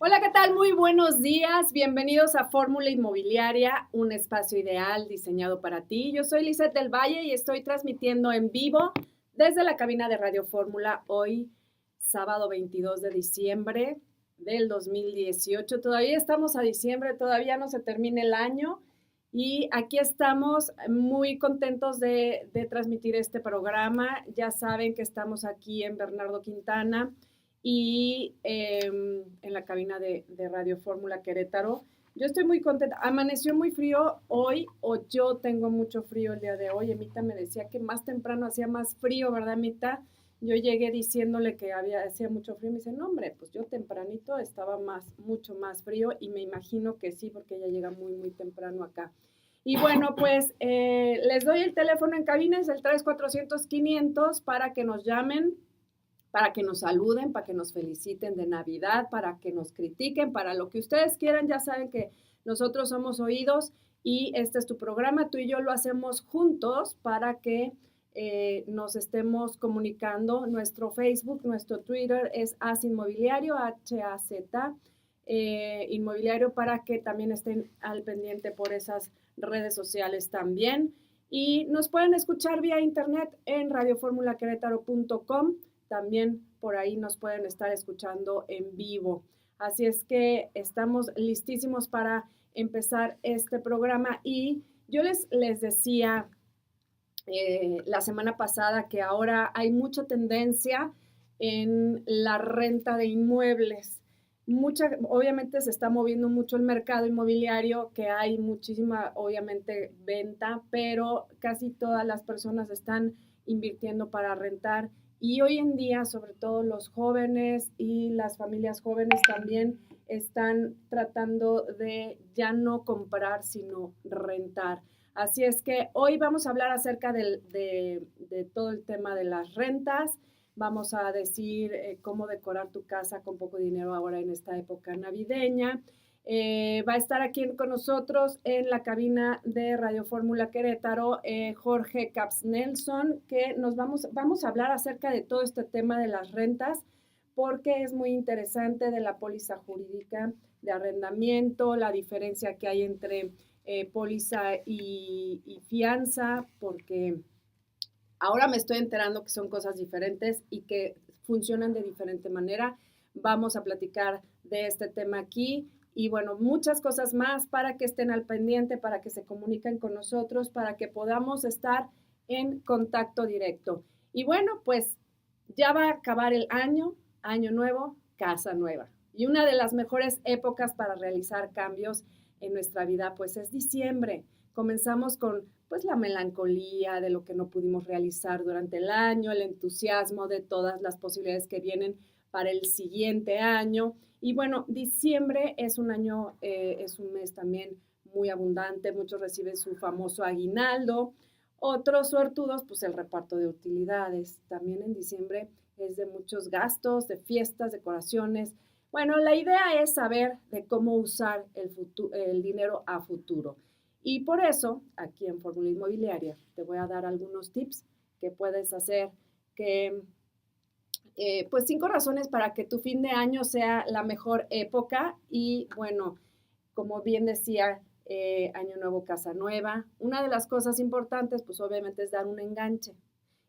Hola, ¿qué tal? Muy buenos días. Bienvenidos a Fórmula Inmobiliaria, un espacio ideal diseñado para ti. Yo soy Lizeth del Valle y estoy transmitiendo en vivo desde la cabina de Radio Fórmula hoy, sábado 22 de diciembre del 2018. Todavía estamos a diciembre, todavía no se termina el año y aquí estamos muy contentos de transmitir este programa. Ya saben que estamos aquí en Bernardo Quintana y en la cabina de Radio Fórmula Querétaro. Yo estoy muy contenta. Amaneció muy frío hoy, o yo tengo mucho frío el día de hoy. Emita me decía que más temprano hacía más frío, ¿verdad, Emita? Yo llegué diciéndole que hacía mucho frío y me dice, no, hombre, pues yo tempranito estaba mucho más frío y me imagino que sí, porque ella llega muy temprano acá. Y bueno, pues les doy el teléfono en cabina, es el 3400-500 para que nos llamen, para que nos saluden, para que nos feliciten de Navidad, para que nos critiquen, para lo que ustedes quieran. Ya saben que nosotros somos oídos y este es tu programa. Tú y yo lo hacemos juntos para que nos estemos comunicando. Nuestro Facebook, nuestro Twitter es AZ Inmobiliario, HAZ Inmobiliario, para que también estén al pendiente por esas redes sociales también. Y nos pueden escuchar vía internet en radioformulaquerétaro.com. También por ahí nos pueden estar escuchando en vivo. Así es que estamos listísimos para empezar este programa. Y yo les decía la semana pasada que ahora hay mucha tendencia en la renta de inmuebles. Obviamente se está moviendo mucho el mercado inmobiliario, que hay muchísima, obviamente, venta, pero casi todas las personas están invirtiendo para rentar. Y hoy en día, sobre todo los jóvenes y las familias jóvenes también están tratando de ya no comprar, sino rentar. Así es que hoy vamos a hablar acerca de todo el tema de las rentas. Vamos a decir cómo decorar tu casa con poco dinero ahora en esta época navideña. Va a estar aquí con nosotros en la cabina de Radio Fórmula Querétaro Jorge Caps Nelson, que vamos a hablar acerca de todo este tema de las rentas, porque es muy interesante, de la póliza jurídica de arrendamiento, la diferencia que hay entre póliza y fianza, porque ahora me estoy enterando que son cosas diferentes y que funcionan de diferente manera. Vamos a platicar de este tema aquí y bueno, muchas cosas más para que estén al pendiente, para que se comuniquen con nosotros, para que podamos estar en contacto directo. Y bueno, pues ya va a acabar el año nuevo, casa nueva. Y una de las mejores épocas para realizar cambios en nuestra vida, pues es diciembre. Comenzamos con pues la melancolía de lo que no pudimos realizar durante el año, el entusiasmo de todas las posibilidades que vienen para el siguiente año. Y bueno, diciembre es un año, es un mes también muy abundante, muchos reciben su famoso aguinaldo, otros suertudos, pues el reparto de utilidades. También en diciembre es de muchos gastos, de fiestas, decoraciones. Bueno, la idea es saber de cómo usar el dinero a futuro. Y por eso, aquí en Fórmula Inmobiliaria, te voy a dar algunos tips que puedes hacer, que pues 5 razones para que tu fin de año sea la mejor época. Y bueno, como bien decía, año nuevo, casa nueva. Una de las cosas importantes, pues obviamente es dar un enganche.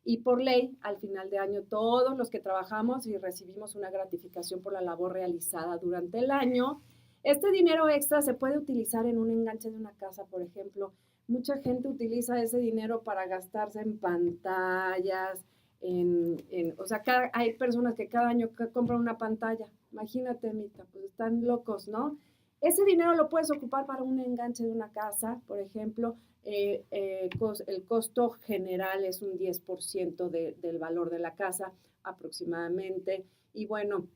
Y por ley, al final de año, todos los que trabajamos y recibimos una gratificación por la labor realizada durante el año, este dinero extra se puede utilizar en un enganche de una casa, por ejemplo. Mucha gente utiliza ese dinero para gastarse en pantallas, o sea, hay personas que cada año compran una pantalla. Imagínate, Mita, pues están locos, ¿no? Ese dinero lo puedes ocupar para un enganche de una casa, por ejemplo. El costo general es un 10% del valor de la casa aproximadamente. Y bueno,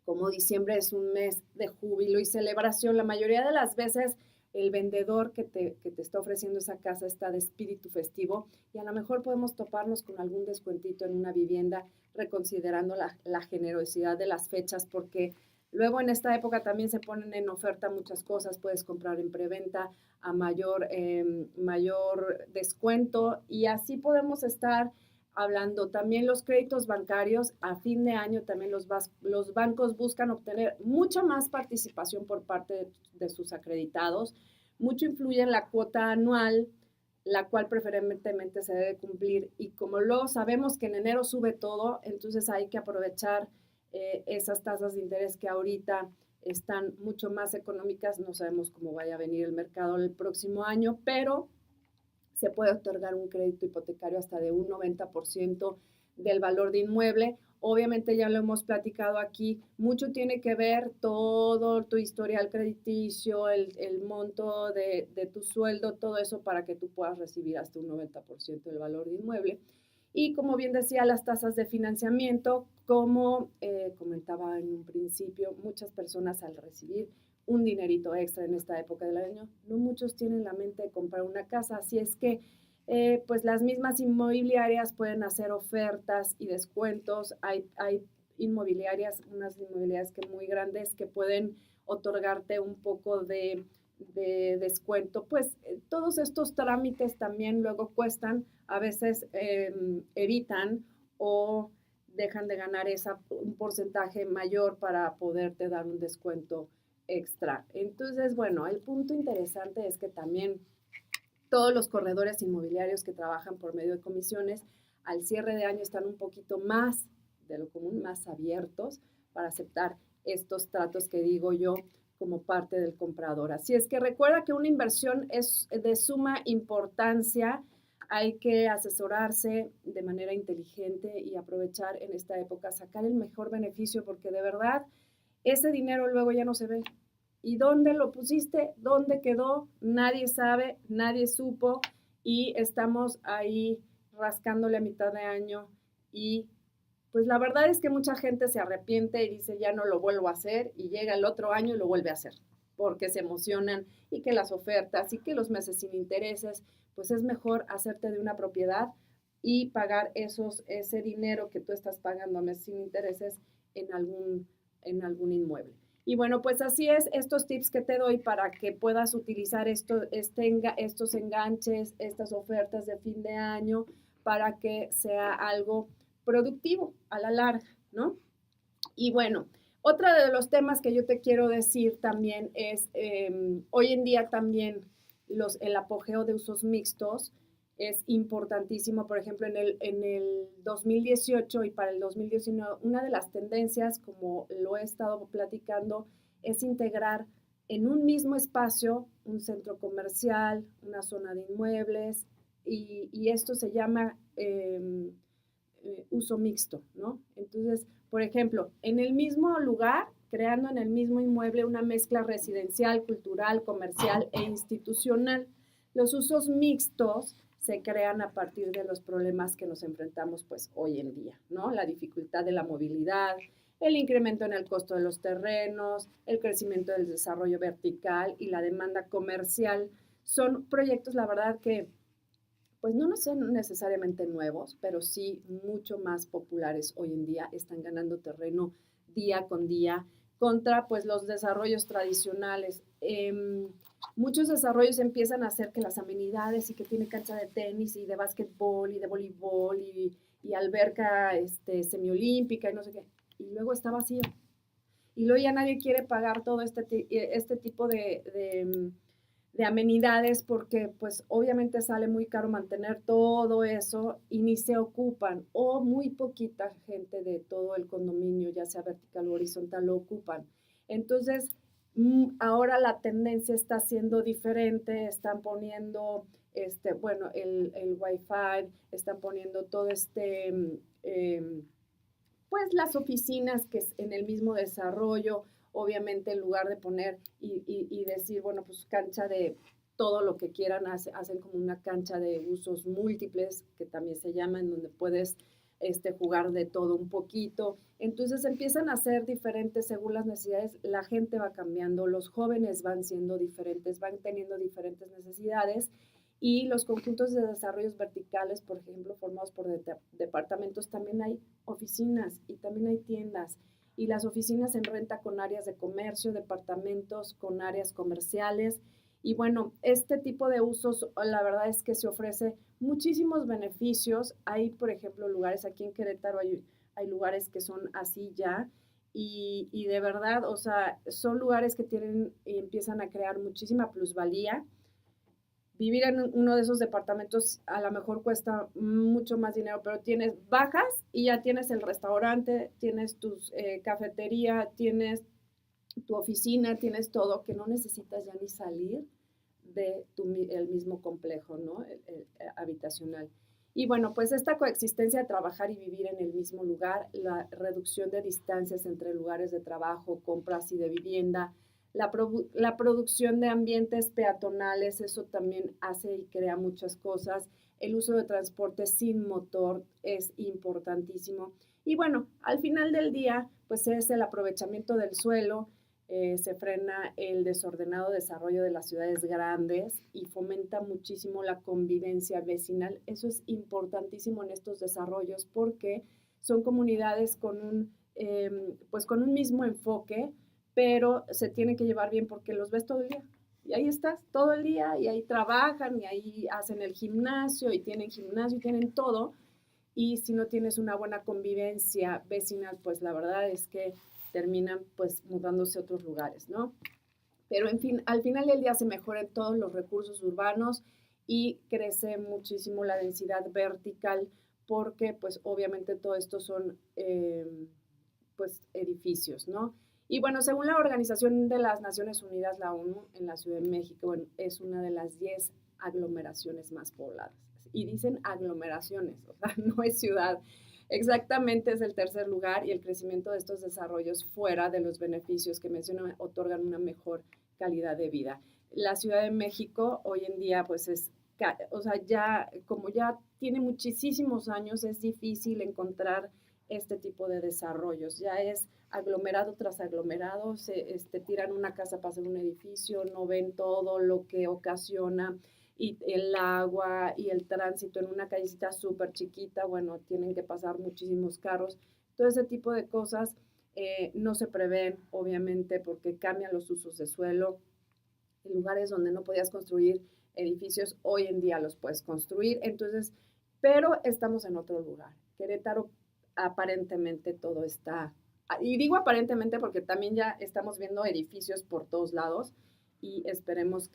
como diciembre es un mes de júbilo y celebración, la mayoría de las veces el vendedor que te está ofreciendo esa casa está de espíritu festivo y a lo mejor podemos toparnos con algún descuentito en una vivienda, reconsiderando la generosidad de las fechas, porque luego en esta época también se ponen en oferta muchas cosas. Puedes comprar en preventa a mayor descuento y así podemos estar hablando. También los créditos bancarios, a fin de año también los bancos buscan obtener mucha más participación por parte de sus acreditados. Mucho influye en la cuota anual, la cual preferentemente se debe cumplir. Y como luego sabemos que en enero sube todo, entonces hay que aprovechar esas tasas de interés que ahorita están mucho más económicas. No sabemos cómo vaya a venir el mercado el próximo año, pero se puede otorgar un crédito hipotecario hasta de un 90% del valor de inmueble. Obviamente ya lo hemos platicado aquí, mucho tiene que ver todo tu historial crediticio, el monto de tu sueldo, todo eso para que tú puedas recibir hasta un 90% del valor de inmueble. Y como bien decía, las tasas de financiamiento, como comentaba en un principio, muchas personas al recibir un dinerito extra en esta época del año, no muchos tienen la mente de comprar una casa, así es que pues las mismas inmobiliarias pueden hacer ofertas y descuentos. Hay inmobiliarias, unas inmobiliarias que muy grandes que pueden otorgarte un poco de descuento. Pues todos estos trámites también luego cuestan, a veces evitan o dejan de ganar un porcentaje mayor para poderte dar un descuento extra. Entonces, bueno, el punto interesante es que también todos los corredores inmobiliarios que trabajan por medio de comisiones al cierre de año están un poquito más de lo común, más abiertos para aceptar estos tratos que digo yo como parte del comprador. Así es que recuerda que una inversión es de suma importancia. Hay que asesorarse de manera inteligente y aprovechar en esta época, sacar el mejor beneficio, porque de verdad ese dinero luego ya no se ve. ¿Y dónde lo pusiste? ¿Dónde quedó? Nadie sabe, nadie supo y estamos ahí rascándole a mitad de año y pues la verdad es que mucha gente se arrepiente y dice ya no lo vuelvo a hacer y llega el otro año y lo vuelve a hacer porque se emocionan y que las ofertas y que los meses sin intereses, pues es mejor hacerte de una propiedad y pagar ese dinero que tú estás pagando a meses sin intereses en algún inmueble. Y bueno, pues así es, estos tips que te doy para que puedas utilizar estos enganches, estas ofertas de fin de año, para que sea algo productivo a la larga, ¿no? Y bueno, otro de los temas que yo te quiero decir también es, hoy en día también el apogeo de usos mixtos es importantísimo. Por ejemplo, en el 2018 y para el 2019, una de las tendencias, como lo he estado platicando, es integrar en un mismo espacio un centro comercial, una zona de inmuebles, y esto se llama uso mixto, ¿no? Entonces, por ejemplo, en el mismo lugar, creando en el mismo inmueble una mezcla residencial, cultural, comercial e institucional. Los usos mixtos se crean a partir de los problemas que nos enfrentamos pues hoy en día, ¿no? La dificultad de la movilidad, el incremento en el costo de los terrenos, el crecimiento del desarrollo vertical y la demanda comercial. Son proyectos, la verdad, que pues no son necesariamente nuevos, pero sí mucho más populares hoy en día, están ganando terreno día con día contra pues los desarrollos tradicionales. Muchos desarrollos empiezan a hacer que las amenidades y que tiene cancha de tenis y de básquetbol y de voleibol y alberca semiolímpica y no sé qué, y luego está vacío. Y luego ya nadie quiere pagar todo este tipo de amenidades porque pues obviamente sale muy caro mantener todo eso y ni se ocupan o muy poquita gente de todo el condominio, ya sea vertical o horizontal, lo ocupan. Entonces, ahora la tendencia está siendo diferente, están poniendo bueno, el Wi-Fi, están poniendo todo pues las oficinas que es en el mismo desarrollo, obviamente en lugar de poner y decir, bueno, pues cancha de todo lo que quieran, hacen como una cancha de usos múltiples, que también se llama, en donde puedes jugar de todo un poquito. Entonces empiezan a ser diferentes según las necesidades, la gente va cambiando, los jóvenes van siendo diferentes, van teniendo diferentes necesidades y los conjuntos de desarrollos verticales, por ejemplo, formados por departamentos, también hay oficinas y también hay tiendas. Y las oficinas en renta con áreas de comercio, departamentos con áreas comerciales. Y bueno, este tipo de usos, la verdad es que se ofrece muchísimos beneficios. Hay, por ejemplo, lugares aquí en Querétaro, hay lugares que son así ya, y de verdad, o sea, son lugares que tienen y empiezan a crear muchísima plusvalía. Vivir en uno de esos departamentos a lo mejor cuesta mucho más dinero, pero bajas y ya tienes el restaurante, tienes tu cafetería, tienes tu oficina, tienes todo, que no necesitas ya ni salir el mismo complejo, ¿no? El habitacional. Y bueno, pues esta coexistencia de trabajar y vivir en el mismo lugar, la reducción de distancias entre lugares de trabajo, compras y de vivienda, la producción de ambientes peatonales, eso también hace y crea muchas cosas. El uso de transporte sin motor es importantísimo. Y bueno, al final del día, pues es el aprovechamiento del suelo, se frena el desordenado desarrollo de las ciudades grandes y fomenta muchísimo la convivencia vecinal. Eso es importantísimo en estos desarrollos porque son comunidades pues con un mismo enfoque, pero se tienen que llevar bien porque los ves todo el día. Y ahí estás todo el día y ahí trabajan y ahí hacen el gimnasio y tienen todo. Y si no tienes una buena convivencia vecinal, pues la verdad es que terminan pues mudándose a otros lugares, ¿no? Pero en fin, al final del día se mejoran todos los recursos urbanos y crece muchísimo la densidad vertical porque pues obviamente todo esto son pues edificios, ¿no? Y bueno, según la Organización de las Naciones Unidas, la ONU, en la Ciudad de México, bueno, es una de las 10 aglomeraciones más pobladas. Y dicen aglomeraciones, o sea, no es ciudad. Exactamente, es el tercer lugar y el crecimiento de estos desarrollos fuera de los beneficios que menciono otorgan una mejor calidad de vida. La Ciudad de México hoy en día pues o sea, como ya tiene muchísimos años, es difícil encontrar este tipo de desarrollos. Ya es aglomerado tras aglomerado, se tiran una casa para hacer un edificio, no ven todo lo que ocasiona y el agua y el tránsito en una callecita súper chiquita, bueno, tienen que pasar muchísimos carros. Todo ese tipo de cosas no se prevén, obviamente, porque cambian los usos de suelo. En lugares donde no podías construir edificios, hoy en día los puedes construir. Entonces, pero estamos en otro lugar. Querétaro, aparentemente todo está, y digo aparentemente porque también ya estamos viendo edificios por todos lados y esperemos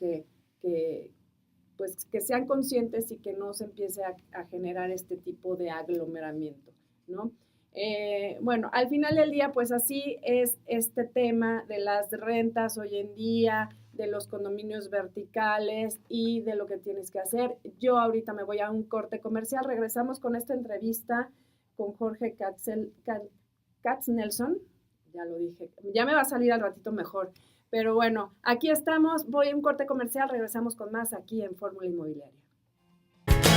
pues, que sean conscientes y que no se empiece a generar este tipo de aglomeramiento, ¿no? Bueno, al final del día, pues así es este tema de las rentas hoy en día, de los condominios verticales y de lo que tienes que hacer. Yo ahorita me voy a un corte comercial. Regresamos con esta entrevista con Jorge Katznelson. Ya lo dije, ya me va a salir al ratito mejor. Pero bueno, aquí estamos. Voy a un corte comercial. Regresamos con más aquí en Fórmula Inmobiliaria.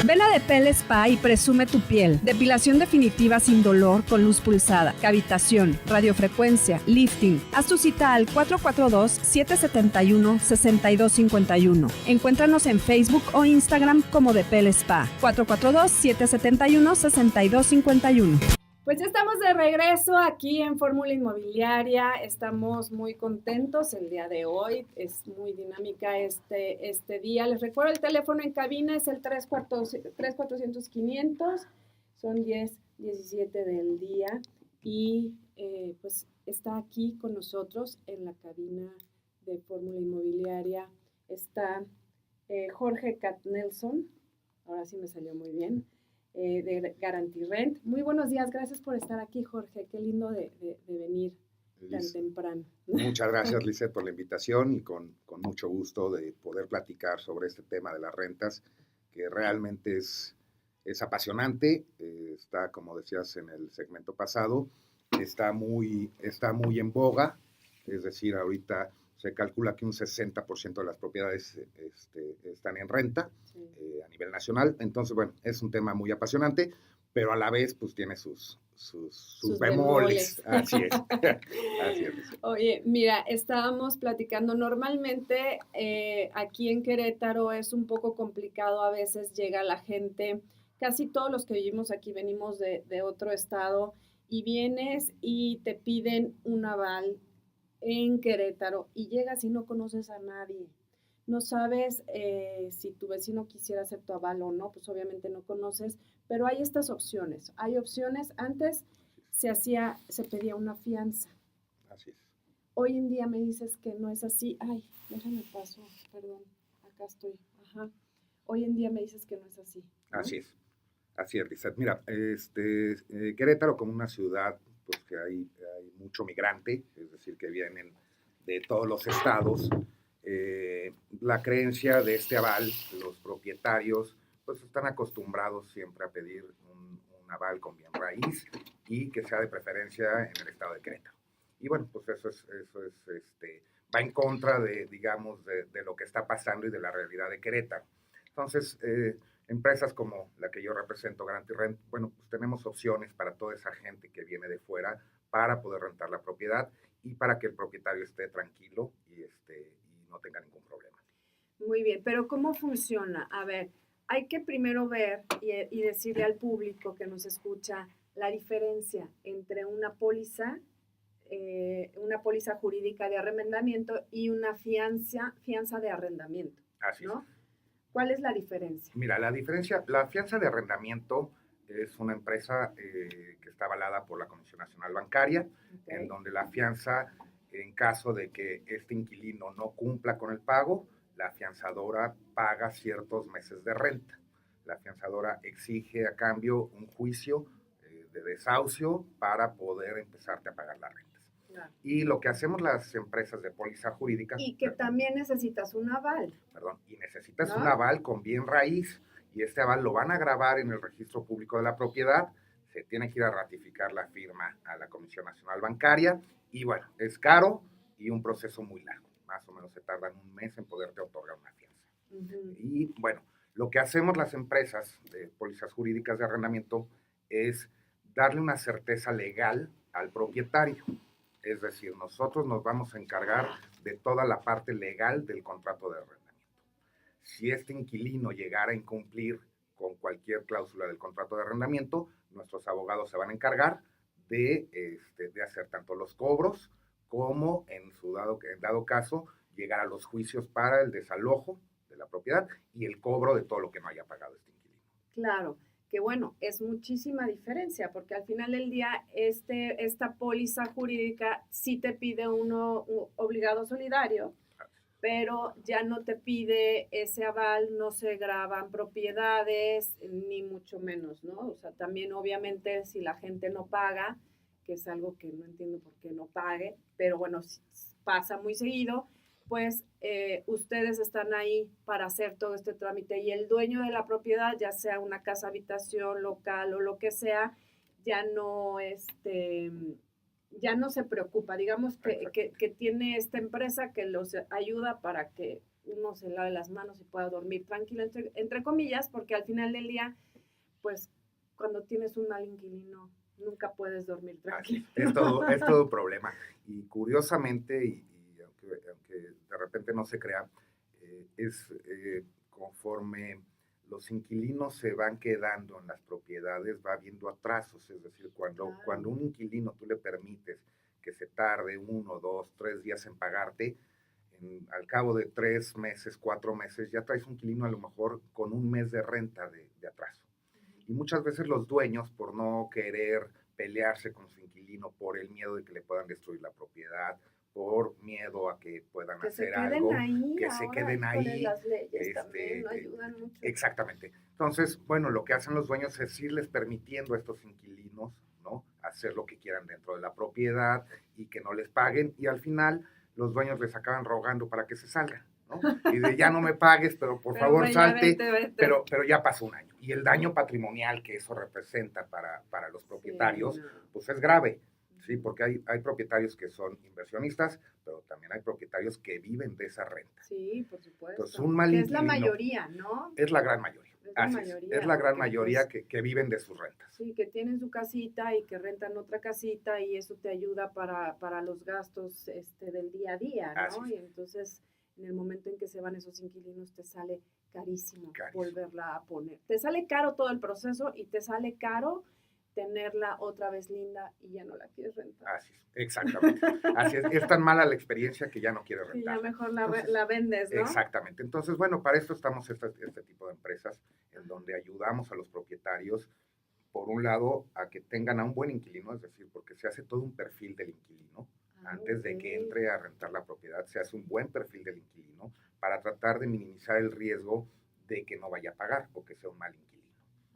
Ven a Depel Spa y presume tu piel. Depilación definitiva sin dolor con luz pulsada, cavitación, radiofrecuencia, lifting. Haz tu cita al 442-771-6251. Encuéntranos en Facebook o Instagram como Depel Spa. 442-771-6251. Pues ya estamos de regreso aquí en Fórmula Inmobiliaria. Estamos muy contentos el día de hoy. Es muy dinámica este día. Les recuerdo el teléfono en cabina es el 3400-500. Son 10:17 del día. Y pues está aquí con nosotros en la cabina de Fórmula Inmobiliaria. Está Jorge Katznelson. Ahora sí me salió muy bien. De Guarantee Rent. Muy buenos días, gracias por estar aquí, Jorge. Qué lindo de venir tan temprano. Muchas gracias, Lizeth, por la invitación y con mucho gusto de poder platicar sobre este tema de las rentas, que realmente es apasionante. Está, como decías en el segmento pasado, está muy en boga, es decir, ahorita se calcula que un 60% de las propiedades están en renta, sí, a nivel nacional. Entonces, bueno, es un tema muy apasionante, pero a la vez pues tiene sus bemoles. Así es. Así es. Oye, mira, estábamos platicando, normalmente aquí en Querétaro es un poco complicado, a veces llega la gente, casi todos los que vivimos aquí venimos de otro estado y vienes y te piden un aval en Querétaro y llegas y no conoces a nadie. no sabes si tu vecino quisiera ser tu aval o no, pues obviamente no conoces, pero hay estas opciones. Hay opciones, antes se pedía una fianza. Así es. Hoy en día me dices que no es así. Ay, déjame paso, perdón, acá estoy. Ajá. Hoy en día me dices que no es así, ¿no? Así es, Lizeth. Mira, Querétaro como una ciudad, pues que hay mucho migrante, es decir, que vienen de todos los estados. La creencia de este aval, los propietarios, pues están acostumbrados siempre a pedir un aval con bien raíz y que sea de preferencia en el estado de Querétaro. Y bueno, pues eso va en contra digamos, de lo que está pasando y de la realidad de Querétaro. Entonces, empresas como la que yo represento, Grant Rent, bueno, pues tenemos opciones para toda esa gente que viene de fuera para poder rentar la propiedad y para que el propietario esté tranquilo y no tenga ningún problema. Muy bien, pero ¿cómo funciona? A ver, hay que primero ver y decirle al público que nos escucha la diferencia entre una póliza jurídica de arrendamiento y una fianza de arrendamiento. Así ¿no? es. ¿Cuál es la diferencia? Mira, la fianza de arrendamiento es una empresa que está avalada por la Comisión Nacional Bancaria, okay, en donde la fianza, en caso de que este inquilino no cumpla con el pago, la fianzadora paga ciertos meses de renta. La fianzadora exige a cambio un juicio de desahucio para poder empezarte a pagar la renta. Claro. Y lo que hacemos las empresas de póliza jurídica... Y que también necesitas un aval. Perdón, y necesitas un aval con bien raíz, y este aval lo van a grabar en el registro público de la propiedad, se tiene que ir a ratificar la firma a la Comisión Nacional Bancaria, y bueno, es caro y un proceso muy largo, más o menos se tardan un mes en poderte otorgar una fianza. Y bueno, lo que hacemos las empresas de pólizas jurídicas de arrendamiento es darle una certeza legal al propietario. Es decir, nosotros nos vamos a encargar de toda la parte legal del contrato de arrendamiento. Si este inquilino llegara a incumplir con cualquier cláusula del contrato de arrendamiento, nuestros abogados se van a encargar de hacer tanto los cobros como, en dado caso, llegar a los juicios para el desalojo de la propiedad y el cobro de todo lo que no haya pagado este inquilino. Claro. Que bueno, es muchísima diferencia, porque al final del día esta póliza jurídica sí te pide un obligado solidario, pero ya no te pide ese aval, no se graban propiedades, ni mucho menos, ¿no? O sea, también obviamente si la gente no paga, que es algo que no entiendo por qué no pague, pero bueno, pasa muy seguido, pues ustedes están ahí para hacer todo este trámite y el dueño de la propiedad, ya sea una casa habitación, local o lo que sea, ya no se preocupa. Digamos que tiene esta empresa que los ayuda para que uno se lave las manos y pueda dormir tranquilo, entre comillas, porque al final del día, pues cuando tienes un mal inquilino, nunca puedes dormir tranquilo. Es todo un problema. Y curiosamente, aunque de repente no se crea, conforme los inquilinos se van quedando en las propiedades, va habiendo atrasos. Es decir, cuando un inquilino tú le permites que se tarde 1, 2, 3 días en pagarte, al cabo de 3 meses, 4 meses, ya traes un inquilino a lo mejor con un mes de renta de atraso. Y muchas veces los dueños, por no querer pelearse con su inquilino por el miedo de que le puedan destruir la propiedad, por miedo a que puedan hacer algo, que se queden ahí. Las leyes también no ayudan mucho. Exactamente. Entonces, bueno, lo que hacen los dueños es irles permitiendo a estos inquilinos, ¿no?, hacer lo que quieran dentro de la propiedad y que no les paguen, y al final los dueños les acaban rogando para que se salgan, ¿no? Y de ya no me pagues, pero por favor salte, vete. Pero ya pasó un año. Y el daño patrimonial que eso representa para los propietarios, pues es grave. Sí, porque hay propietarios que son inversionistas, pero también hay propietarios que viven de esa renta. Sí, por supuesto. Entonces, un mal inquilino, es la mayoría, ¿no? Es la gran mayoría. Es la gran mayoría que viven de sus rentas. Sí, que tienen su casita y que rentan otra casita y eso te ayuda para los gastos del día a día, ¿no? Y entonces, en el momento en que se van esos inquilinos, te sale carísimo volverla a poner. Te sale caro todo el proceso y te sale caro tenerla otra vez linda y ya no la quieres rentar. Así es, exactamente. Así es tan mala la experiencia que ya no quieres Sí, rentar. ya mejor Entonces, la vendes, ¿no? Exactamente. Entonces, bueno, para esto estamos este tipo de empresas en donde ayudamos a los propietarios, por un lado, a que tengan a un buen inquilino, es decir, porque se hace todo un perfil del inquilino. Antes de que entre a rentar la propiedad, se hace un buen perfil del inquilino para tratar de minimizar el riesgo de que no vaya a pagar o que sea un mal inquilino,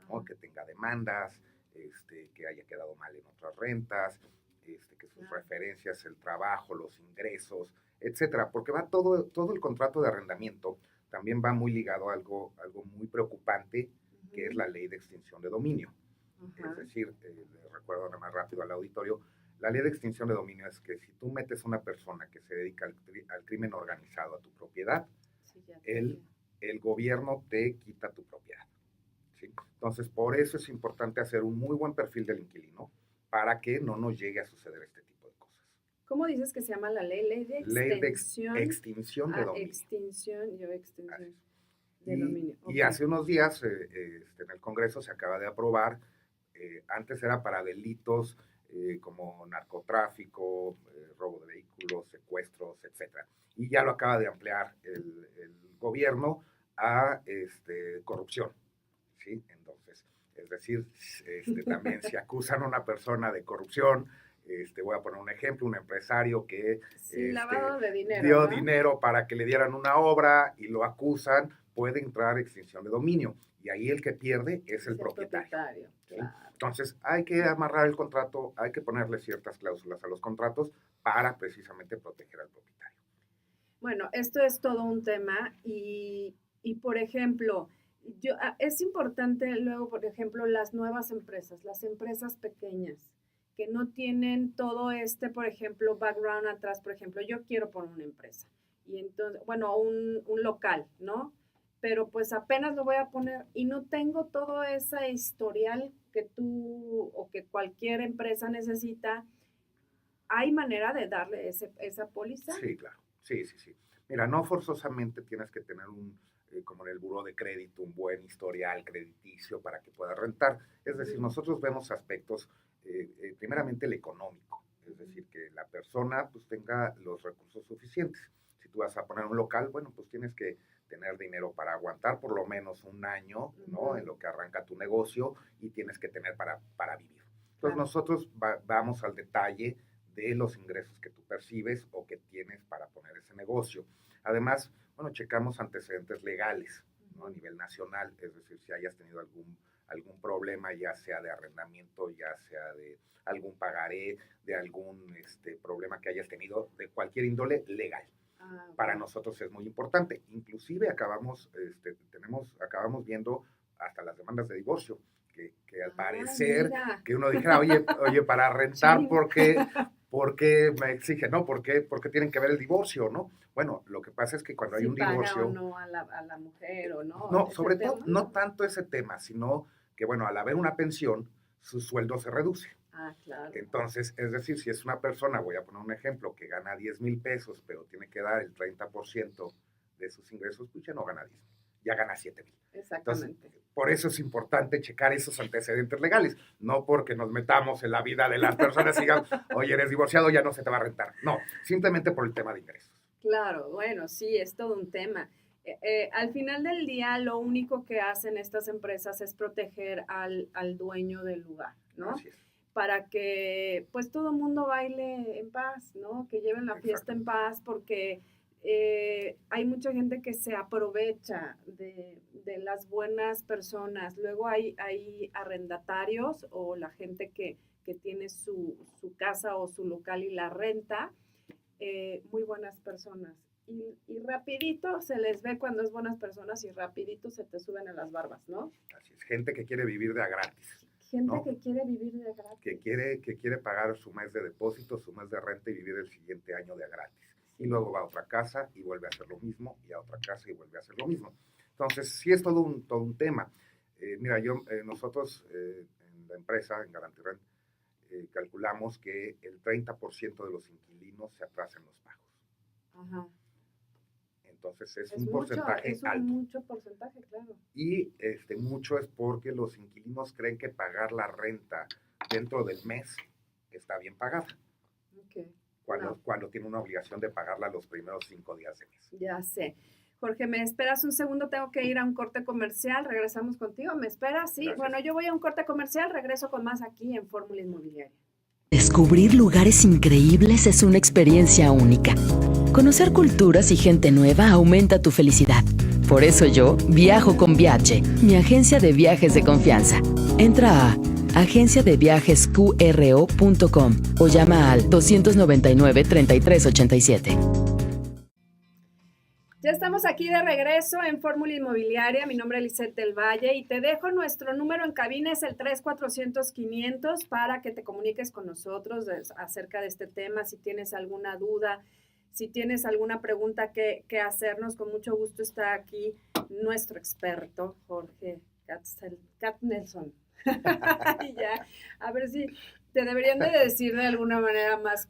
¿no? Que tenga demandas, que haya quedado mal en otras rentas, que sus referencias, el trabajo, los ingresos, etcétera, porque va todo el contrato de arrendamiento también va muy ligado a algo muy preocupante, que es la ley de extinción de dominio. Es decir, le recuerdo nada más rápido al auditorio, la ley de extinción de dominio es que si tú metes a una persona que se dedica al crimen organizado a tu propiedad, sí, el gobierno te quita tu propiedad. ¿Sí? Entonces, por eso es importante hacer un muy buen perfil del inquilino para que no nos llegue a suceder este tipo de cosas. ¿Cómo dices que se llama la ley? Ley de extinción. Extinción de dominio. Extinción de dominio. Y hace unos días en el Congreso se acaba de aprobar, antes era para delitos como narcotráfico, robo de vehículos, secuestros, etc. Y ya lo acaba de ampliar el gobierno a corrupción. ¿Sí? Entonces, es decir, también si acusan a una persona de corrupción, voy a poner un ejemplo, un empresario que lavado de dinero, dio dinero para que le dieran una obra y lo acusan, puede entrar extinción de dominio. Y ahí el que pierde es el propietario. ¿Sí? Claro. Entonces, hay que amarrar el contrato, hay que ponerle ciertas cláusulas a los contratos para precisamente proteger al propietario. Bueno, esto es todo un tema y por ejemplo, es importante luego, por ejemplo, las nuevas empresas, las empresas pequeñas, que no tienen todo por ejemplo, background atrás. Por ejemplo, yo quiero poner una empresa y entonces, bueno, un local, ¿no? Pero pues apenas lo voy a poner y no tengo todo ese historial que tú o que cualquier empresa necesita. ¿Hay manera de darle esa póliza? Sí, claro. Sí. Mira, no forzosamente tienes que tener como en el buró de crédito, un buen historial crediticio para que puedas rentar. Es decir, nosotros vemos aspectos, primeramente el económico, es decir, que la persona pues tenga los recursos suficientes. Si tú vas a poner un local, bueno, pues tienes que tener dinero para aguantar por lo menos un año, ¿no? En lo que arranca tu negocio y tienes que tener para vivir. Entonces nosotros vamos al detalle de los ingresos que tú percibes o que tienes para poner ese negocio. Además, bueno, checamos antecedentes legales, ¿no? A nivel nacional, es decir, si hayas tenido algún problema, ya sea de arrendamiento, ya sea de algún pagaré, de algún problema que hayas tenido, de cualquier índole legal. Para nosotros es muy importante. Inclusive acabamos viendo hasta las demandas de divorcio, que al parecer, que uno dijera, oye, para rentar, ¿por qué me exige? ¿No? ¿Por qué tienen que ver el divorcio? ¿No? Bueno, lo que pasa es que cuando hay un divorcio... o no a la mujer o no. No, sobre todo, no tanto ese tema, sino que, bueno, al haber una pensión, su sueldo se reduce. Claro. Entonces, es decir, si es una persona, voy a poner un ejemplo, que gana 10,000 pesos, pero tiene que dar el 30% de sus ingresos, pues ya no gana 10,000, ya gana 7,000. Exactamente. Entonces, por eso es importante checar esos antecedentes legales, no porque nos metamos en la vida de las personas y digamos, oye, eres divorciado, ya no se te va a rentar. No, simplemente por el tema de ingresos. Claro, bueno, sí, es todo un tema. Al final del día, lo único que hacen estas empresas es proteger al dueño del lugar, ¿no? Así es. Para que pues todo el mundo baile en paz, ¿no? Que lleven la fiesta en paz, porque hay mucha gente que se aprovecha de las buenas personas. Luego hay arrendatarios o la gente que tiene su casa o su local y la renta, muy buenas personas. Y rapidito se les ve cuando es buenas personas y rapidito se te suben a las barbas, ¿no? Así es, gente que quiere vivir de a gratis. Gente, ¿no? Que quiere vivir de gratis. Que quiere pagar su mes de depósito, su mes de renta y vivir el siguiente año de gratis. Y luego va a otra casa y vuelve a hacer lo mismo, y a otra casa y vuelve a hacer lo mismo. Entonces, sí es todo un tema. Mira, nosotros en la empresa, en Garantirent, calculamos que el 30% de los inquilinos se atrasan los pagos. Ajá. Entonces es un porcentaje alto. Es mucho porcentaje, claro. Y mucho es porque los inquilinos creen que pagar la renta dentro del mes está bien pagada. Okay. Cuando tiene una obligación de pagarla los primeros 5 días del mes. Ya sé. Jorge, ¿me esperas un segundo? Tengo que ir a un corte comercial. ¿Regresamos contigo? ¿Me esperas? Sí. Gracias. Bueno, yo voy a un corte comercial. Regreso con más aquí en Fórmula Inmobiliaria. Descubrir lugares increíbles es una experiencia única. Conocer culturas y gente nueva aumenta tu felicidad. Por eso yo viajo con Viaje, mi agencia de viajes de confianza. Entra a agenciadeviajesqro.com o llama al 299-3387. Ya estamos aquí de regreso en Fórmula Inmobiliaria. Mi nombre es Lisette del Valle y te dejo nuestro número en cabina, es el 3400-500, para que te comuniques con nosotros acerca de este tema. Si tienes alguna duda, si tienes alguna pregunta que hacernos, con mucho gusto está aquí nuestro experto, Jorge Katznelson. Y ya, a ver si te deberían de decir de alguna manera más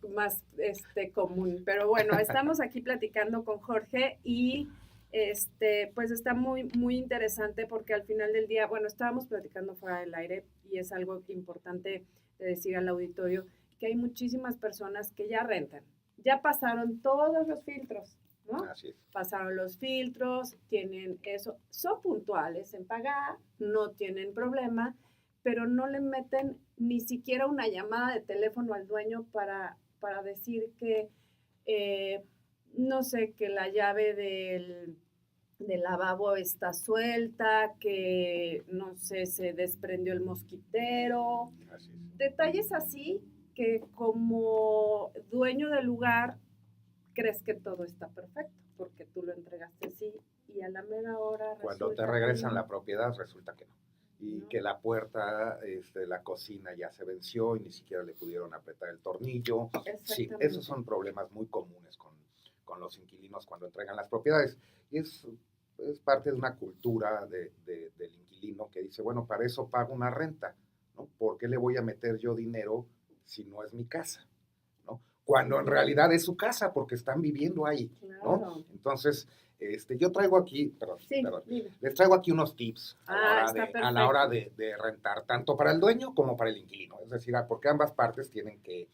común, pero bueno, estamos aquí platicando con Jorge y pues está muy, muy interesante porque al final del día, bueno, estábamos platicando fuera del aire y es algo importante de decir al auditorio que hay muchísimas personas que ya rentan, ya pasaron todos los filtros, ¿no? Así es. Pasaron los filtros, tienen eso, son puntuales en pagar, no tienen problema, pero no le meten ni siquiera una llamada de teléfono al dueño para decir que, no sé, que la llave del lavabo está suelta, que, no sé, se desprendió el mosquitero. Así es. Detalles así que como dueño del lugar crees que todo está perfecto, porque tú lo entregaste así y a la mera hora Cuando te regresan la propiedad resulta que no. Y que la puerta de la cocina ya se venció y ni siquiera le pudieron apretar el tornillo. Sí, esos son problemas muy comunes con los inquilinos cuando entregan las propiedades. Y es parte de una cultura del inquilino que dice, bueno, para eso pago una renta, ¿no? ¿Por qué le voy a meter yo dinero si no es mi casa? ¿No? Cuando en realidad es su casa porque están viviendo ahí, ¿no? Claro. Entonces, yo traigo aquí, les traigo aquí unos tips a la hora de rentar, tanto para el dueño como para el inquilino. Es decir, porque ambas partes tienen que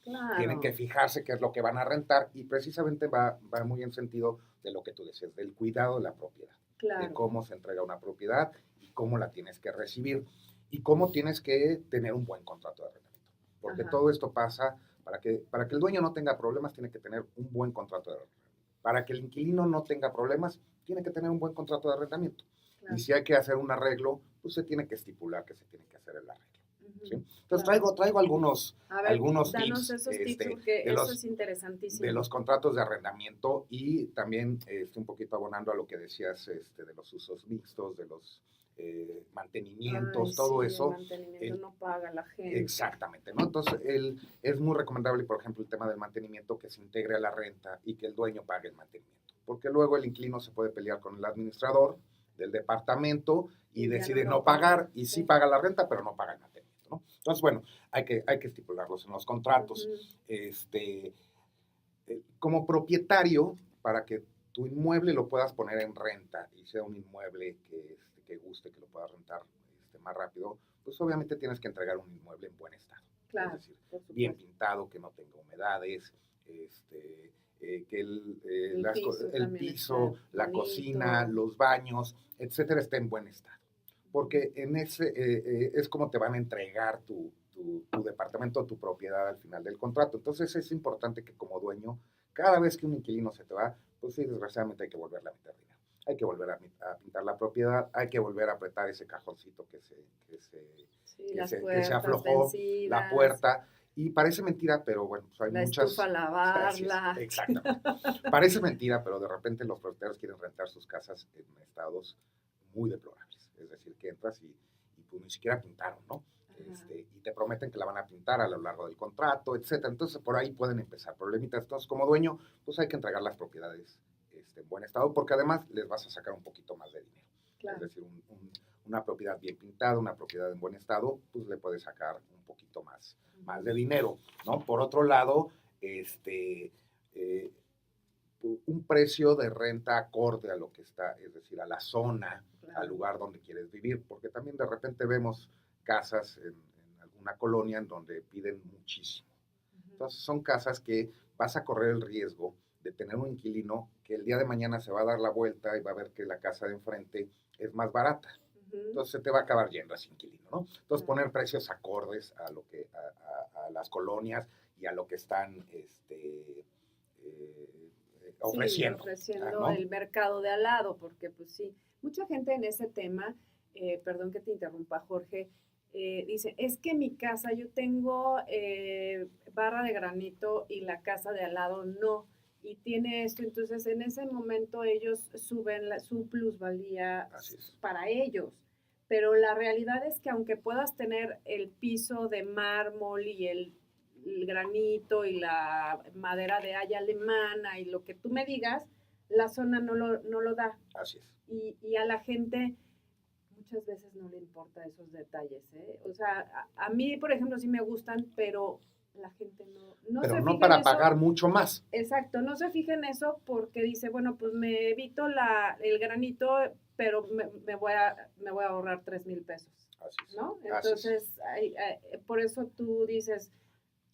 fijarse qué es lo que van a rentar y precisamente va muy en sentido de lo que tú decías, del cuidado de la propiedad, de cómo se entrega una propiedad y cómo la tienes que recibir y cómo tienes que tener un buen contrato de arrendamiento. Porque todo esto pasa, para que el dueño no tenga problemas, tiene que tener un buen contrato de arrendamiento. Para que el inquilino no tenga problemas, tiene que tener un buen contrato de arrendamiento. Claro. Y si hay que hacer un arreglo, pues se tiene que estipular que se tiene que hacer el arreglo. ¿Sí? Entonces traigo algunos tips, esos tips porque eso es interesantísimo. De los contratos de arrendamiento y también un poquito abonando a lo que decías de los usos mixtos, de los mantenimientos, todo eso. El mantenimiento no paga la gente. Exactamente, ¿no? Entonces, es muy recomendable, por ejemplo, el tema del mantenimiento, que se integre a la renta y que el dueño pague el mantenimiento. Porque luego el inquilino se puede pelear con el administrador del departamento y decide no pagar, y sí paga la renta, pero no paga el mantenimiento, ¿no? Entonces, bueno, hay que estipularlos en los contratos. Como propietario, para que tu inmueble lo puedas poner en renta y sea un inmueble que guste, que lo puedas rentar más rápido, pues obviamente tienes que entregar un inmueble en buen estado. Claro, es decir, bien pintado, que no tenga humedades, que el piso, la cocina, los baños, etcétera, esté en buen estado. Porque en es como te van a entregar tu departamento, tu propiedad al final del contrato. Entonces es importante que como dueño, cada vez que un inquilino se te va, pues sí, desgraciadamente hay que volverle a meter dinero. Hay que volver a pintar la propiedad, hay que volver a apretar ese cajoncito que se aflojó, vencidas, la puerta. Y parece mentira, pero bueno, pues hay muchas... estufa, lavarla. Exactamente. Parece mentira, pero de repente los propietarios quieren rentar sus casas en estados muy deplorables. Es decir, que entras y pues ni siquiera pintaron, ¿no? Y te prometen que la van a pintar a lo largo del contrato, etcétera. Entonces, por ahí pueden empezar problemitas. Entonces, como dueño, pues hay que entregar las propiedades en buen estado, porque además les vas a sacar un poquito más de dinero. Claro. Es decir, una propiedad bien pintada, una propiedad en buen estado, pues le puedes sacar un poquito más de dinero, ¿no? Por otro lado, un precio de renta acorde a lo que está, es decir, a la zona, claro, al lugar donde quieres vivir, porque también de repente vemos casas en una colonia en donde piden muchísimo. Entonces son casas que vas a correr el riesgo de tener un inquilino que el día de mañana se va a dar la vuelta y va a ver que la casa de enfrente es más barata. Entonces se te va a acabar yendo ese inquilino, ¿no? Entonces poner precios acordes a lo que a las colonias y a lo que están ofreciendo. Sí, ofreciendo, ¿no? el mercado de al lado, porque pues sí, mucha gente en ese tema, perdón que te interrumpa, Jorge, dice, es que mi casa, yo tengo barra de granito y la casa de al lado no, y tiene esto, entonces en ese momento ellos suben su plusvalía para ellos, pero la realidad es que aunque puedas tener el piso de mármol y el granito y la madera de haya alemana y lo que tú me digas, la zona no lo da. Así es. Y a la gente muchas veces no le importa esos detalles, ¿eh? O sea, a mí, por ejemplo, sí me gustan, pero la gente no pero se no fija para en eso. pagar mucho más. Exacto, no se fija en eso porque dice, bueno, pues me evito el granito, pero me voy a ahorrar 3,000 pesos, Así es. ¿no? Entonces, por eso tú dices,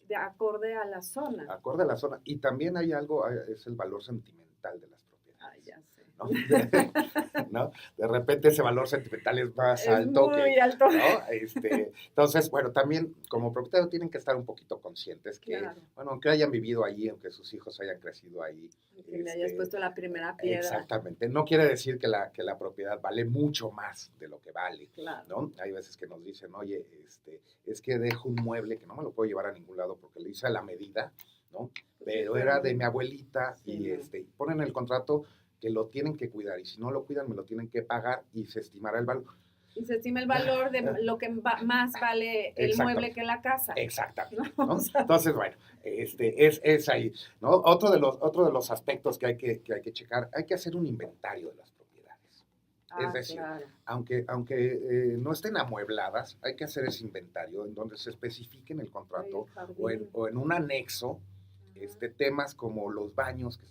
de acorde a la zona. Acorde a la zona. Y también hay algo, es el valor sentimental de las propiedades. Ay, ya sé. ¿No? ¿No? De repente ese valor sentimental es más alto. Muy alto. ¿No? Entonces, bueno, también como propietario tienen que estar un poquito conscientes que, claro, bueno, aunque hayan vivido ahí, aunque sus hijos hayan crecido ahí. Que le hayas puesto la primera piedra. Exactamente. No quiere decir que la propiedad vale mucho más de lo que vale. Claro. ¿No? Hay veces que nos dicen, oye, es que dejo un mueble que no me lo puedo llevar a ningún lado porque lo hice a la medida, ¿no? Pero era de mi abuelita y ponen en el contrato que lo tienen que cuidar y si no lo cuidan me lo tienen que pagar y se estimará el valor. Y se estima el valor de lo que más vale el mueble que la casa. Exactamente. ¿No? Entonces, bueno, es ahí, ¿no? Otro de los aspectos que hay que checar, hay que hacer un inventario de las propiedades. Es decir, claro, aunque no estén amuebladas, hay que hacer ese inventario en donde se especifique en el contrato o en un anexo temas como los baños que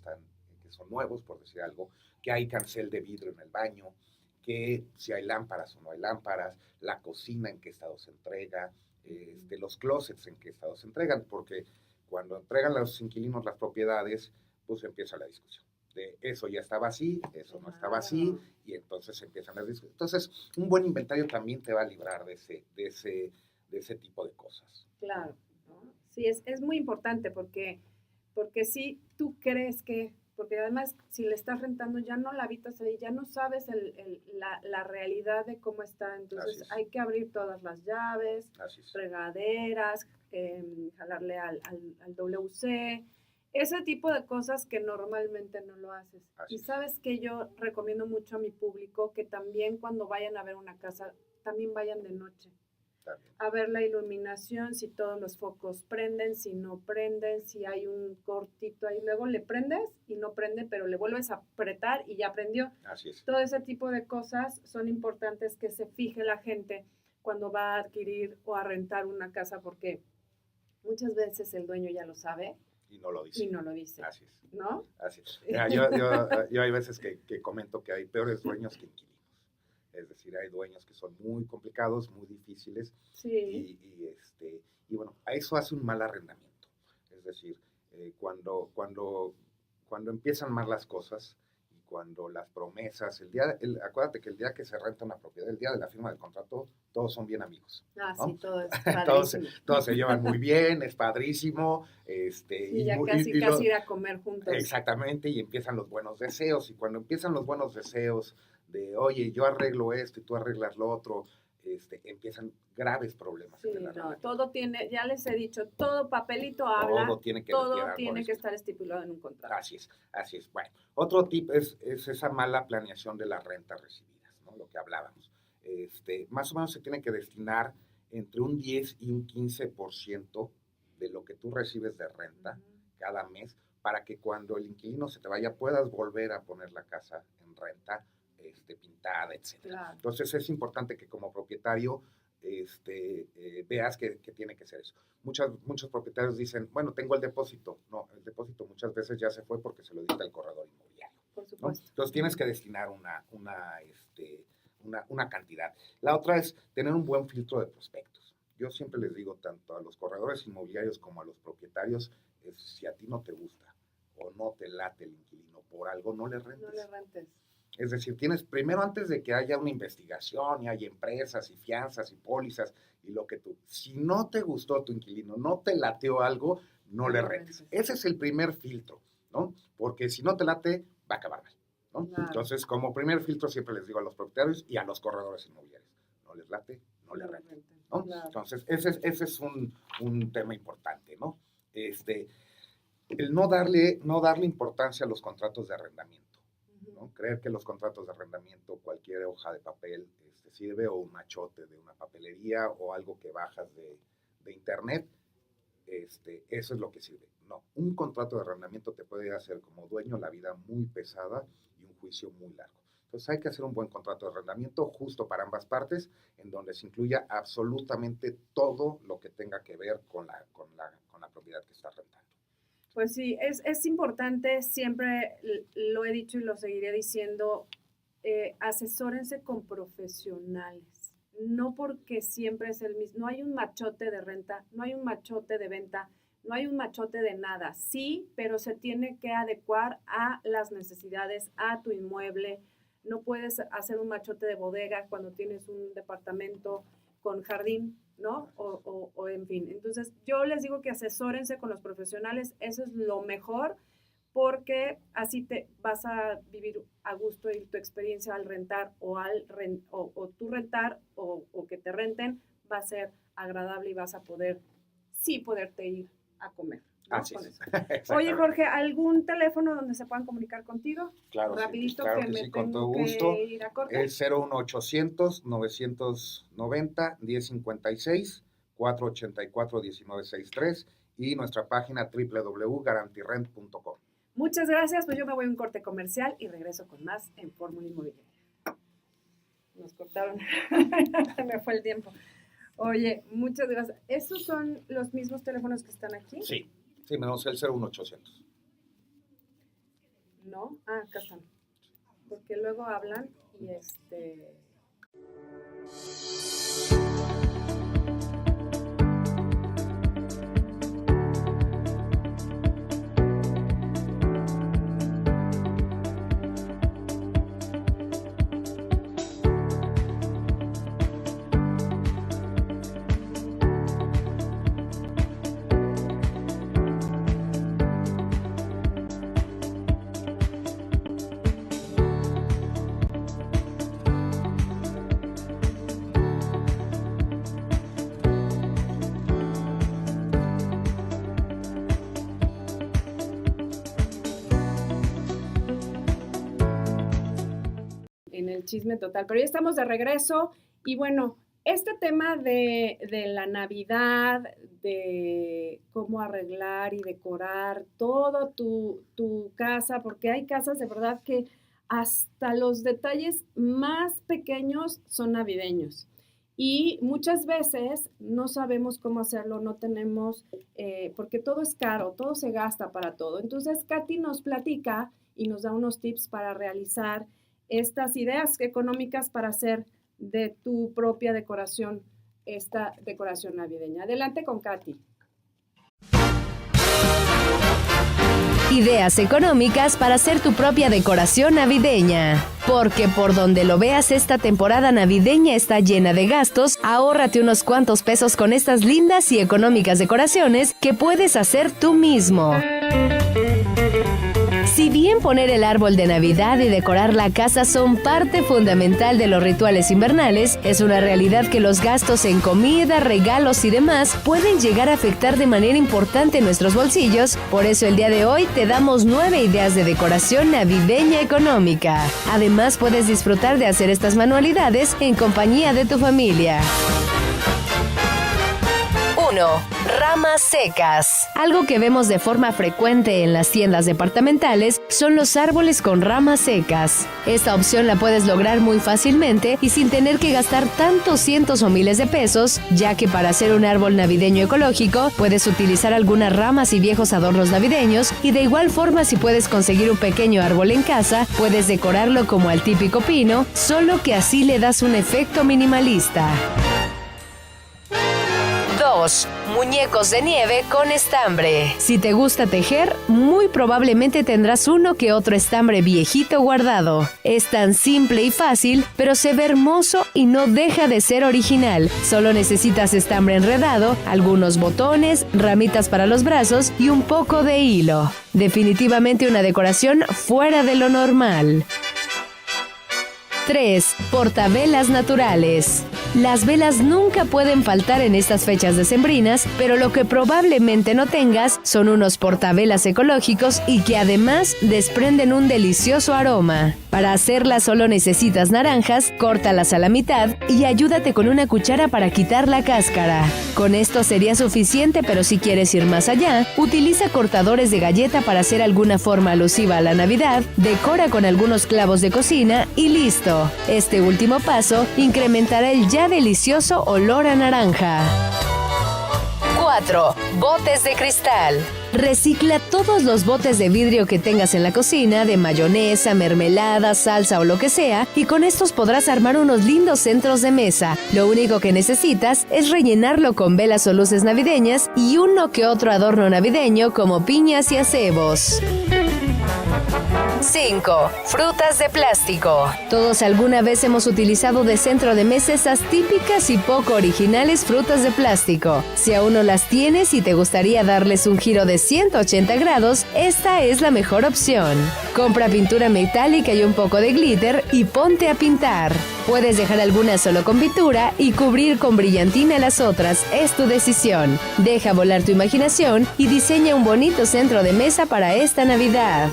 son nuevos, por decir algo, que hay cancel de vidrio en el baño, que si hay lámparas o no hay lámparas, la cocina en qué estado se entrega, los closets en qué estado se entregan, porque cuando entregan los inquilinos las propiedades, pues empieza la discusión. De eso ya estaba así, eso no estaba así, y entonces empiezan las discusiones. Entonces, un buen inventario también te va a librar de ese tipo de cosas. Claro, ¿no? Sí, es muy importante porque si tú crees que, porque además si le estás rentando ya no la habitas ahí, ya no sabes la realidad de cómo está, entonces hay que abrir todas las llaves, regaderas, jalarle al WC, ese tipo de cosas que normalmente no lo haces. Y sabes que yo recomiendo mucho a mi público que también cuando vayan a ver una casa, también vayan de noche. A ver la iluminación, si todos los focos prenden, si no prenden, si hay un cortito ahí, luego le prendes y no prende, pero le vuelves a apretar y ya prendió. Así es. Todo ese tipo de cosas son importantes que se fije la gente cuando va a adquirir o a rentar una casa, porque muchas veces el dueño ya lo sabe. Y no lo dice. Así es. ¿No? Así es. Mira, yo hay veces que comento que hay peores dueños que inquilinos. Es decir, hay dueños que son muy complicados, muy difíciles. Sí. Y bueno, a eso hace un mal arrendamiento. Es decir, cuando empiezan mal las cosas y cuando las promesas, acuérdate que el día que se renta una propiedad, el día de la firma del contrato, todos son bien amigos. ¿no? Sí, todo es padrísimo. todos se llevan muy bien, es padrísimo. Y ya casi ir a comer juntos. Exactamente, y empiezan los buenos deseos. Y cuando empiezan los buenos deseos de, oye, yo arreglo esto y tú arreglas lo otro, empiezan graves problemas. Sí, todo tiene, ya les he dicho, todo papelito habla, todo tiene que estar estipulado en un contrato. Así es. Bueno, otro tip es esa mala planeación de las rentas recibidas, ¿no? Lo que hablábamos. Más o menos se tiene que destinar entre un 10 y un 15% de lo que tú recibes de renta cada mes para que cuando el inquilino se te vaya puedas volver a poner la casa en renta, pintada, etc. Claro. Entonces es importante que como propietario veas que tiene que ser eso. Muchos propietarios dicen, bueno, tengo el depósito. No, el depósito muchas veces ya se fue porque se lo diste al corredor inmobiliario. Por supuesto. ¿No? Entonces tienes que destinar una cantidad. La otra es tener un buen filtro de prospectos. yo siempre les digo tanto a los corredores inmobiliarios como a los propietarios, es si a ti no te gusta o no te late el inquilino por algo, no le rentes. No le rentes. Es decir, tienes primero, antes de que haya una investigación y haya empresas y fianzas y pólizas y lo que tú, si no te gustó tu inquilino, no te lateó algo, no le rentes. Ese es el primer filtro, ¿no? Porque si no te late, va a acabar mal, ¿no? Claro. Entonces, como primer filtro siempre les digo a los propietarios y a los corredores inmobiliarios, no les late, no le renten, ¿no? Claro. Entonces, ese es un tema importante, ¿no? El no darle importancia a los contratos de arrendamiento. ¿No? Creer que los contratos de arrendamiento, cualquier hoja de papel sirve, o un machote de una papelería o algo que bajas de internet, eso es lo que sirve. No, un contrato de arrendamiento te puede hacer como dueño la vida muy pesada y un juicio muy largo. Entonces hay que hacer un buen contrato de arrendamiento justo para ambas partes, en donde se incluya absolutamente todo lo que tenga que ver con la propiedad que está rentando. Pues sí, es importante, siempre lo he dicho y lo seguiré diciendo, asesórense con profesionales, no porque siempre es el mismo, no hay un machote de renta, no hay un machote de venta, no hay un machote de nada, sí, pero se tiene que adecuar a las necesidades, a tu inmueble. No puedes hacer un machote de bodega cuando tienes un departamento con jardín, ¿no? O en fin. Entonces, yo les digo que asesórense con los profesionales, eso es lo mejor, porque así te vas a vivir a gusto y tu experiencia al rentar o tú rentar o que te renten va a ser agradable y vas a poderte ir a comer, ¿no? Así con es. eso. Oye, Jorge, ¿algún teléfono donde se puedan comunicar contigo? Claro, rapidito, claro que que me sí, con tengo todo que gusto. ir a corte. Es 01800-990-1056, 484-1963 y nuestra página www.garantirent.com. Muchas gracias, pues yo me voy a un corte comercial y regreso con más en Fórmula Inmobiliaria. Nos cortaron, me fue el tiempo. Oye, muchas gracias. ¿Esos son los mismos teléfonos que están aquí? Sí, menos el 01800. ¿No? Ah, acá están. Porque luego hablan y en el chisme total. Pero ya estamos de regreso y bueno, este tema de la Navidad, de cómo arreglar y decorar todo tu casa, porque hay casas de verdad que hasta los detalles más pequeños son navideños. Y muchas veces no sabemos cómo hacerlo, no tenemos, porque todo es caro, todo se gasta para todo. Entonces, Katy nos platica y nos da unos tips para realizar estas ideas económicas para hacer de tu propia decoración, esta decoración navideña. Adelante con Katy. Ideas económicas para hacer tu propia decoración navideña. Porque por donde lo veas, esta temporada navideña está llena de gastos. Ahórrate unos cuantos pesos con estas lindas y económicas decoraciones que puedes hacer tú mismo. Si bien poner el árbol de Navidad y decorar la casa son parte fundamental de los rituales invernales, es una realidad que los gastos en comida, regalos y demás pueden llegar a afectar de manera importante nuestros bolsillos. Por eso el día de hoy te damos 9 ideas de decoración navideña económica. Además, puedes disfrutar de hacer estas manualidades en compañía de tu familia. 1. Ramas secas. Algo que vemos de forma frecuente en las tiendas departamentales son los árboles con ramas secas. Esta opción la puedes lograr muy fácilmente y sin tener que gastar tantos cientos o miles de pesos, ya que para hacer un árbol navideño ecológico puedes utilizar algunas ramas y viejos adornos navideños, y de igual forma, si puedes conseguir un pequeño árbol en casa, puedes decorarlo como al típico pino, solo que así le das un efecto minimalista. 2. Muñecos de nieve con estambre. Si te gusta tejer, muy probablemente tendrás uno que otro estambre viejito guardado. Es tan simple y fácil, pero se ve hermoso y no deja de ser original. Solo necesitas estambre enredado, algunos botones, ramitas para los brazos y un poco de hilo. Definitivamente una decoración fuera de lo normal. 3. Portavelas naturales. Las velas nunca pueden faltar en estas fechas decembrinas, pero lo que probablemente no tengas son unos portavelas ecológicos y que además desprenden un delicioso aroma. Para hacerlas solo necesitas naranjas, córtalas a la mitad y ayúdate con una cuchara para quitar la cáscara. Con esto sería suficiente, pero si quieres ir más allá, utiliza cortadores de galleta para hacer alguna forma alusiva a la Navidad, decora con algunos clavos de cocina y listo. Este último paso incrementará el ya delicioso olor a naranja. 4. Botes de cristal. Recicla todos los botes de vidrio que tengas en la cocina, de mayonesa, mermelada, salsa o lo que sea, y con estos podrás armar unos lindos centros de mesa. Lo único que necesitas es rellenarlo con velas o luces navideñas y uno que otro adorno navideño como piñas y acebos. 5. Frutas de plástico. Todos alguna vez hemos utilizado de centro de mesa esas típicas y poco originales frutas de plástico. Si aún no las tienes y te gustaría darles un giro de 180 grados, esta es la mejor opción. Compra pintura metálica y un poco de glitter y ponte a pintar. Puedes dejar algunas solo con pintura y cubrir con brillantina las otras, es tu decisión. Deja volar tu imaginación y diseña un bonito centro de mesa para esta Navidad.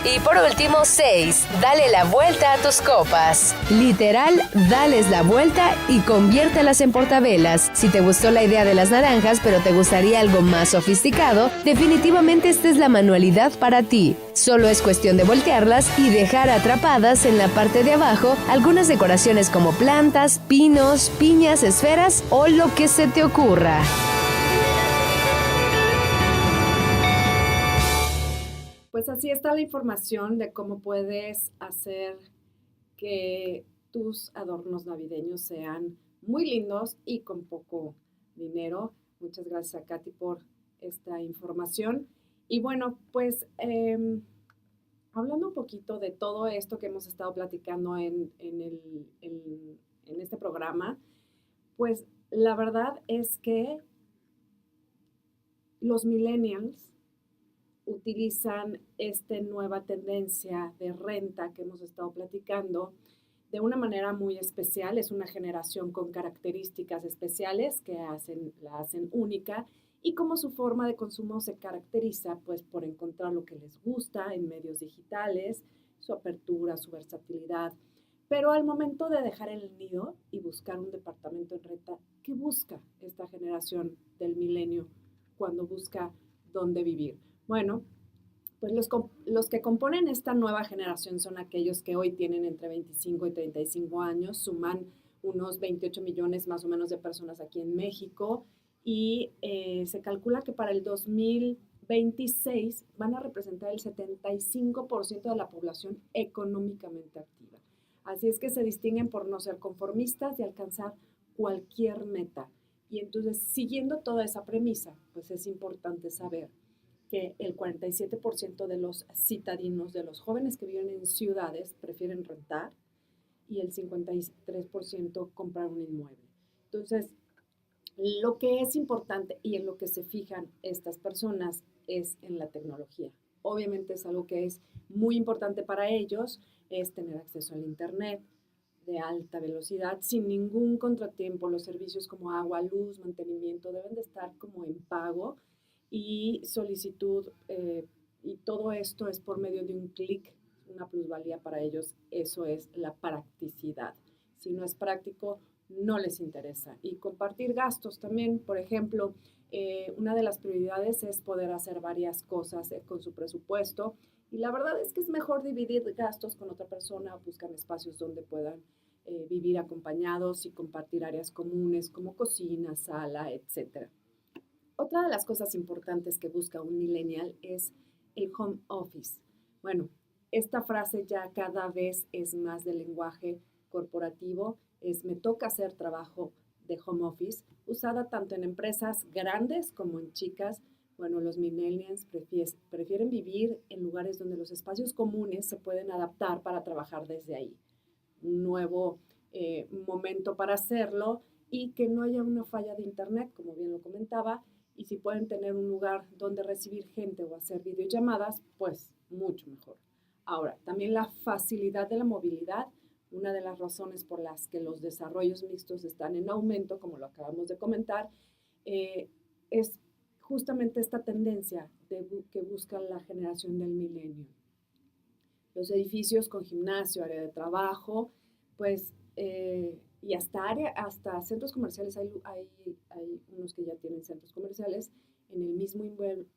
Y por último, 6. Dale la vuelta a tus copas. Literal, dales la vuelta y conviértelas en portavelas. Si te gustó la idea de las naranjas, pero te gustaría algo más sofisticado, definitivamente esta es la manualidad para ti. Solo es cuestión de voltearlas y dejar atrapadas en la parte de abajo algunas decoraciones como plantas, pinos, piñas, esferas o lo que se te ocurra. Pues así está la información de cómo puedes hacer que tus adornos navideños sean muy lindos y con poco dinero. Muchas gracias a Katy por esta información. Y bueno, pues hablando un poquito de todo esto que hemos estado platicando en este programa, pues la verdad es que los millennials utilizan esta nueva tendencia de renta que hemos estado platicando de una manera muy especial. Es una generación con características especiales que la hacen única, y como su forma de consumo se caracteriza pues por encontrar lo que les gusta en medios digitales, su apertura, su versatilidad. Pero al momento de dejar el nido y buscar un departamento en renta, ¿qué busca esta generación del milenio cuando busca dónde vivir? Bueno, pues los que componen esta nueva generación son aquellos que hoy tienen entre 25 y 35 años, suman unos 28 millones más o menos de personas aquí en México, y se calcula que para el 2026 van a representar el 75% de la población económicamente activa. Así es que se distinguen por no ser conformistas y alcanzar cualquier meta. Y entonces, siguiendo toda esa premisa, pues es importante saber que el 47% de los citadinos, de los jóvenes que viven en ciudades, prefieren rentar, y el 53% comprar un inmueble. Entonces, lo que es importante y en lo que se fijan estas personas es en la tecnología. Obviamente es algo que es muy importante para ellos, es tener acceso al internet de alta velocidad sin ningún contratiempo. Los servicios como agua, luz, mantenimiento deben de estar como en pago, y solicitud, y todo esto es por medio de un clic, una plusvalía para ellos. Eso es la practicidad. Si no es práctico, no les interesa. Y compartir gastos también, por ejemplo, una de las prioridades es poder hacer varias cosas con su presupuesto, y la verdad es que es mejor dividir gastos con otra persona. Buscan espacios donde puedan vivir acompañados y compartir áreas comunes como cocina, sala, etc. Otra de las cosas importantes que busca un millennial es el home office. Bueno, esta frase ya cada vez es más del lenguaje corporativo, me toca hacer trabajo de home office, usada tanto en empresas grandes como en chicas. Bueno, los millennials prefieren vivir en lugares donde los espacios comunes se pueden adaptar para trabajar desde ahí. Un nuevo momento para hacerlo y que no haya una falla de internet, como bien lo comentaba, y si pueden tener un lugar donde recibir gente o hacer videollamadas, pues mucho mejor. Ahora, también la facilidad de la movilidad, una de las razones por las que los desarrollos mixtos están en aumento, como lo acabamos de comentar, es justamente esta tendencia que busca la generación del milenio. Los edificios con gimnasio, área de trabajo, pues, y hasta centros comerciales, hay unos que ya tienen centros comerciales, en el mismo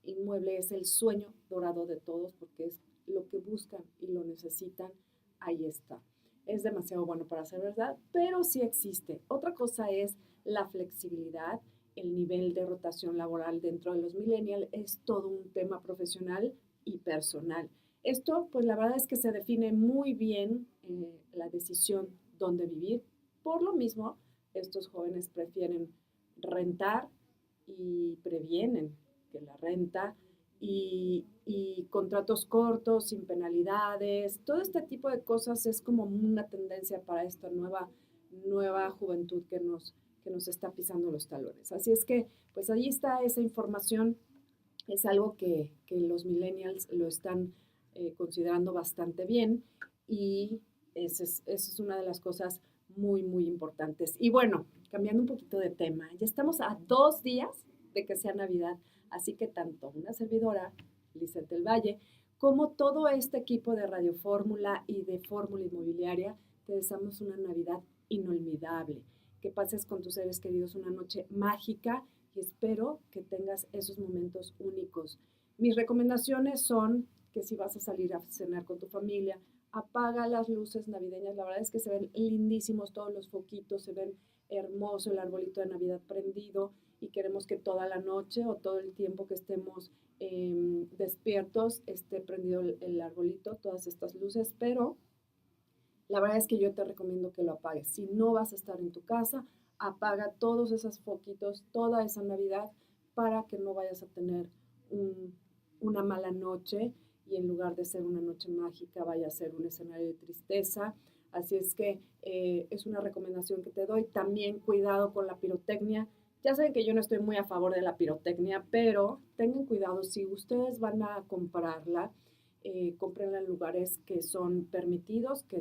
inmueble es el sueño dorado de todos, porque es lo que buscan y lo necesitan, ahí está. Es demasiado bueno para ser verdad, pero sí existe. Otra cosa es la flexibilidad, el nivel de rotación laboral dentro de los millennials, es todo un tema profesional y personal. Esto, pues la verdad es que se define muy bien la decisión dónde vivir. Por lo mismo, estos jóvenes prefieren rentar y previenen que la renta y contratos cortos, sin penalidades, todo este tipo de cosas es como una tendencia para esta nueva juventud que nos está pisando los talones. Así es que, pues ahí está esa información, es algo que los millennials lo están considerando bastante bien y esa es una de las cosas muy, muy importantes. Y bueno, cambiando un poquito de tema, ya estamos a 2 días de que sea Navidad, así que tanto una servidora, Lisette del Valle, como todo este equipo de Radio Fórmula y de Fórmula Inmobiliaria, te deseamos una Navidad inolvidable, que pases con tus seres queridos una noche mágica y espero que tengas esos momentos únicos. Mis recomendaciones son que si vas a salir a cenar con tu familia, apaga las luces navideñas, la verdad es que se ven lindísimos todos los foquitos, se ven hermoso el arbolito de Navidad prendido y queremos que toda la noche o todo el tiempo que estemos despiertos esté prendido el arbolito, todas estas luces, pero la verdad es que yo te recomiendo que lo apagues. Si no vas a estar en tu casa, apaga todos esos foquitos, toda esa Navidad para que no vayas a tener una mala noche y en lugar de ser una noche mágica vaya a ser un escenario de tristeza. Así es que es una recomendación que te doy. También cuidado con la pirotecnia. Ya saben que yo no estoy muy a favor de la pirotecnia, pero tengan cuidado. Si ustedes van a comprarla, cómprenla en lugares que son permitidos, que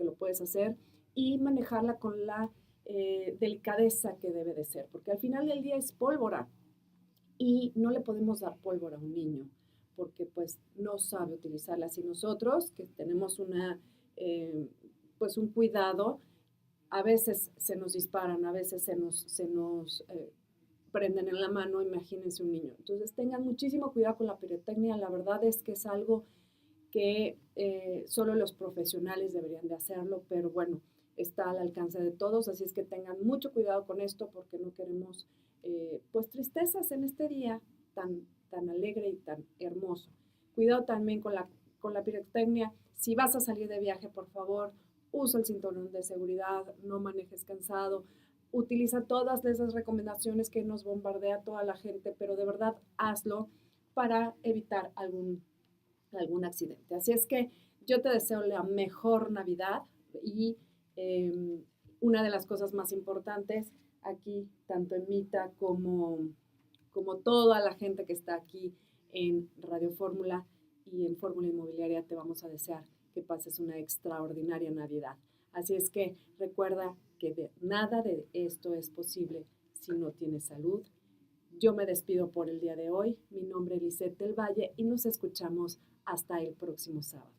lo puedes hacer y manejarla con la delicadeza que debe de ser, porque al final del día es pólvora y no le podemos dar pólvora a un niño porque pues no sabe utilizarla. Si nosotros que tenemos pues un cuidado, a veces se nos disparan, a veces se nos prenden en la mano, imagínense un niño. Entonces tengan muchísimo cuidado con la pirotecnia, la verdad es que es algo que solo los profesionales deberían de hacerlo, pero bueno, está al alcance de todos, así es que tengan mucho cuidado con esto porque no queremos pues tristezas en este día tan alegre y tan hermoso. Cuidado también con la pirotecnia, si vas a salir de viaje, por favor, usa el cinturón de seguridad, no manejes cansado, utiliza todas esas recomendaciones que nos bombardea toda la gente, pero de verdad hazlo para evitar algún accidente. Así es que yo te deseo la mejor Navidad y una de las cosas más importantes aquí, tanto en Mita como toda la gente que está aquí en Radio Fórmula y en Fórmula Inmobiliaria, te vamos a desear que pases una extraordinaria Navidad. Así es que recuerda que nada de esto es posible si no tienes salud. Yo me despido por el día de hoy. Mi nombre es Lisette del Valle y nos escuchamos hasta el próximo sábado.